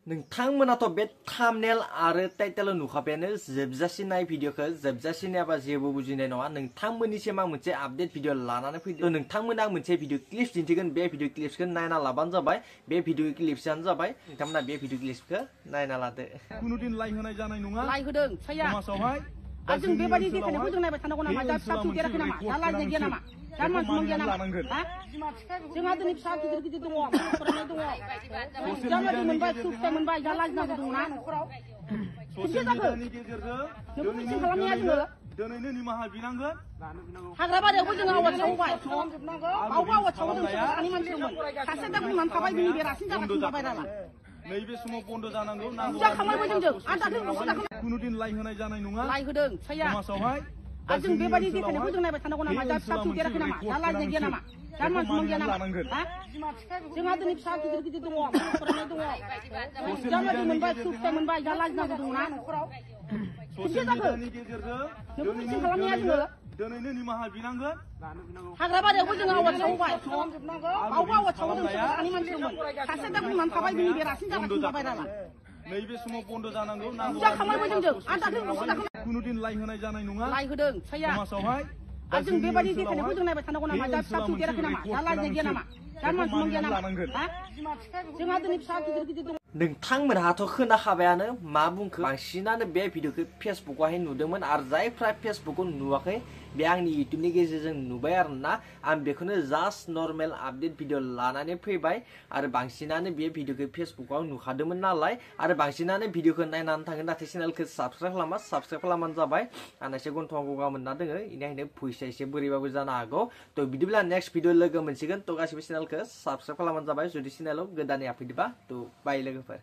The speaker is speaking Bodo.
नोंथांमोनाथ' बे थाम्बनेल आरो टाइटेल नुखाबायानो जोबजासिम नाय भिडिअखौ जोबजासिम नायाबा जेबो बुजिनाय नङा नोंथांमोननिसिम आं मोनसे आपडेट भिडिअ लानानै फैदों नोंथांमोना मोनसे भिडिअ क्लिप्स दिन्थिगोन बे भिडिअ क्लिप्सखौ नायना लाबानो जाबाय बे भिडिअ क्लिप्सआनो जाबाय नोंथांमोना बे भिडिअ क्लिप्सखौ नायना लादो कुनुदिन लाइ होनाय जानाय नङा लाइ होदों फैया समाजावहाय जों बेबायदि देखायनायखौ जों नायबाय थानांगौ नामा दा फिसा फिसौ देराखै नामा दा लाजिनाय गैया नामा दा मानसिमोन गैया नामा जोंहा दिनै फिसा गिदिर गिदिर दङ फरायनाय दङ जालादि मोनबाय फिथाइ मोनबाय दा लाजिनांगौ दङना न'खराव ससियेल मिडियानि गेजेरजों नों खालामनाया जोङो दिनैनो निमाहा बिनांगोन हाग्रा बारियावबो जोङो आवाज होबाय आवबो आवाज सावो जों सानै मानसि दंमोन सासे दा बुंनानै थाबाय बिनि बेरासिन जागासिनो जाबाय नाला नैबे समाव बन्द जानांगौ नांगौ जाखांबाय जों आदाखौ कुनुदिन लाइ होनाय जानाय नङा लाइ होदों फैया समाजावहाय जों बेबायदि देखायनायखौ जों नायबाय थानांगौ नामा दा फिसा फिसौ देराखै नामा दा लाजिनाय गैया नामा दा मानसिमोन गैया नामा जोंहा दिनै फिसा गिदिर गिदिर दङ फरायनाय दङ जालादि मोनबाय फिथाइ मोनबाय दा लाजिनांगौ दङना न'खराव ससियेल मिडियानि गेजेरजों नों खालामनाया जोङो दिनैनो निमाहा बिनांगोन हाग्रा बारियावबो जोङो आवाज होबाय आवबो आवाज सावो जों सानै मानसि दंमोन सासे दा बुंनानै थाबाय बिनि बेरासिन जागासिनो जाबाय नाला नैबे समाव बन्द जानांगौ नांगौ जाखांबाय जों आदाखौ कुनुदिन लाइ होनाय जानाय नङा लाइ होदों फैया समाजावहाय जों बेबायदि देखायनायखौ जों नायबाय थानांगौ नामा दा फिसा फिसौ देराखै नामा दा लाजिनाय गैया नामा दा मानसिमोन गैया नामा जोंहा दिनै फिसा गिदिर गिदिर दङ नोंथांमोनहाथ' खोनाखाबायानो मा बुंखो बांसिनानो बे भिडिअखौ फेसबुकआवहाय नुदोंमोन आरो जायफ्रा फेसबुकआव नुवाखै बे आंनि इउटुबनि गेजेरजों नुबाय आरोना आं बेखौनो जास्ट नर्मेल आपडेट भिडिअ लानानै फैबाय आरो बांसिनानो बे भिडिअखौ फेसबुकआव नुखादोंमोन नालाय आरो बांसिनानो भिडिअखौ नायनानै थाङो नाथाय चेनेलखौ साबस्क्राइब खालामबानो जाबाय आंना एसे गन्थंआव गगा मोनना दोङो इनिखायनो भइसआ एसे बोरैबाबो जानो हागौ थ' बिदिब्ला नेक्स्ट भिडिअ लोगो मोनसिगोन थ' गासिबो चेनेलखौ साबस्क्राइब खालामबानो जाबाय जुदि चेनेलाव गोदानै हाबफैदोंबा थ' बाय लोगोफोर